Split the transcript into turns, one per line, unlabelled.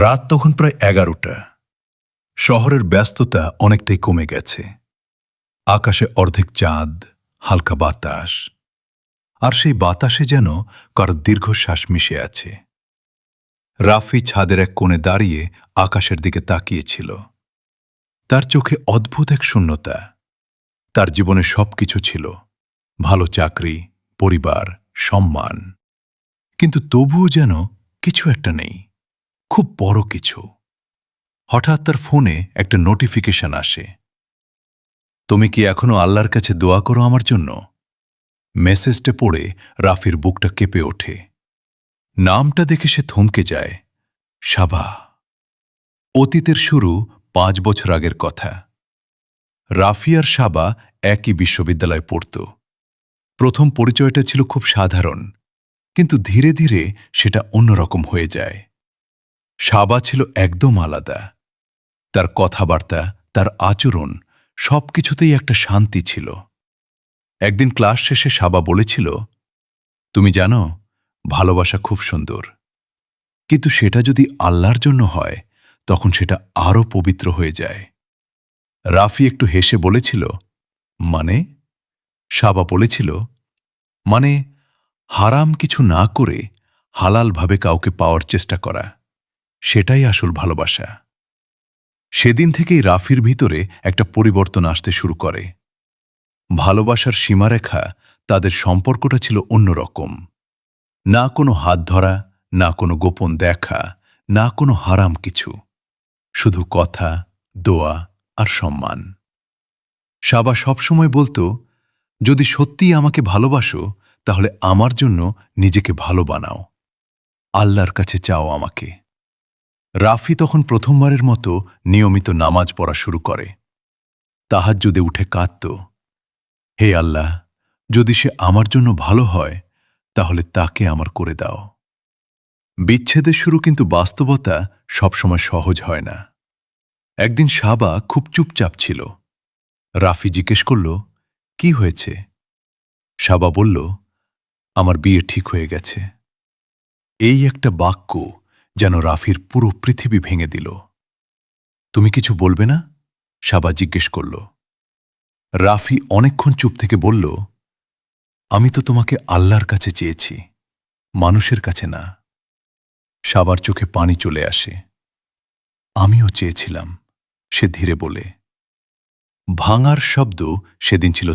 রাত তখন প্রায় 11টা। শহরের ব্যস্ততা অনেকটাই কমে গেছে। আকাশে অর্ধেক চাঁদ, হালকা বাতাস, আর সেই বাতাসে যেন কারো দীর্ঘশ্বাস মিশে আছে। রাফি ছাদের এক কোণে দাঁড়িয়ে আকাশের দিকে তাকিয়েছিল। তার চোখে অদ্ভুত এক শূন্যতা। তার জীবনে সবকিছু ছিল, ভালো চাকরি, পরিবার, সম্মান, কিন্তু তবুও যেন কিছু একটা নেই, খুব বড় কিছু। হঠাৎ তার ফোনে একটা নোটিফিকেশন আসে। তুমি কি এখনো আল্লাহর কাছে দোয়া করো আমার জন্য? মেসেজটা পড়ে রাফির বুকটা কেঁপে ওঠে। নামটা দেখে সে থমকে যায়। সাবা। অতীতের শুরু 5 বছর আগের কথা। রাফি আর সাবা একই বিশ্ববিদ্যালয়ে পড়ত। প্রথম পরিচয়টা ছিল খুব সাধারণ, কিন্তু ধীরে ধীরে সেটা অন্যরকম হয়ে যায়। সাবা ছিল একদম আলাদা। তার কথাবার্তা, তার আচরণ, সবকিছুতেই একটা শান্তি ছিল। একদিন ক্লাস শেষে সাবা বলেছিল, তুমি জানো, ভালোবাসা খুব সুন্দর, কিন্তু সেটা যদি আল্লাহর জন্য হয় তখন সেটা আরও পবিত্র হয়ে যায়। রাফি একটু হেসে বলেছিল, মানে? সাবা বলেছিল, মানে হারাম কিছু না করে হালালভাবে কাউকে পাওয়ার চেষ্টা করা, সেটাই আসল ভালোবাসা। সেদিন থেকেই রাফির ভিতরে একটা পরিবর্তন আসতে শুরু করে। ভালোবাসার সীমারেখা, তাদের সম্পর্কটা ছিল অন্যরকম। না কোনো হাত ধরা, না কোনো গোপন দেখা, না কোনো হারাম কিছু, শুধু কথা, দোয়া আর সম্মান। সাবা সবসময় বলতো, যদি সত্যিই আমাকে ভালোবাসো তাহলে আমার জন্য নিজেকে ভালো বানাও, আল্লাহর কাছে চাও আমাকে। রাফি তখন প্রথমবারের মতো নিয়মিত নামাজ পড়া শুরু করে। তাহাজ্জুদে উঠে কাঁদত, হে আল্লাহ, যদি সে আমার জন্য ভালো হয় তাহলে তাকে আমার করে দাও। বিচ্ছেদের শুরু, কিন্তু বাস্তবতা সবসময় সহজ হয় না। একদিন সাবা খুব চুপচাপ ছিল। রাফি জিজ্ঞেস করল, কি হয়েছে? সাবা বলল, আমার বিয়ে ঠিক হয়ে গেছে। এই একটা বাক্য যেন রাফির পুরো পৃথিবী ভেঙে দিল। তুমি কিছু বলবে না? সাবা জিজ্ঞেস করল। রাফি অনেকক্ষণ চুপ থেকে বলল, আমি তো তোমাকে আল্লাহর কাছে চেয়েছি, মানুষের কাছে না। সাবার চোখে পানি চলে আসে। আমিও চেয়েছিলাম, সে ধীরে বলে। ভাঙার শব্দ সেদিন ছিল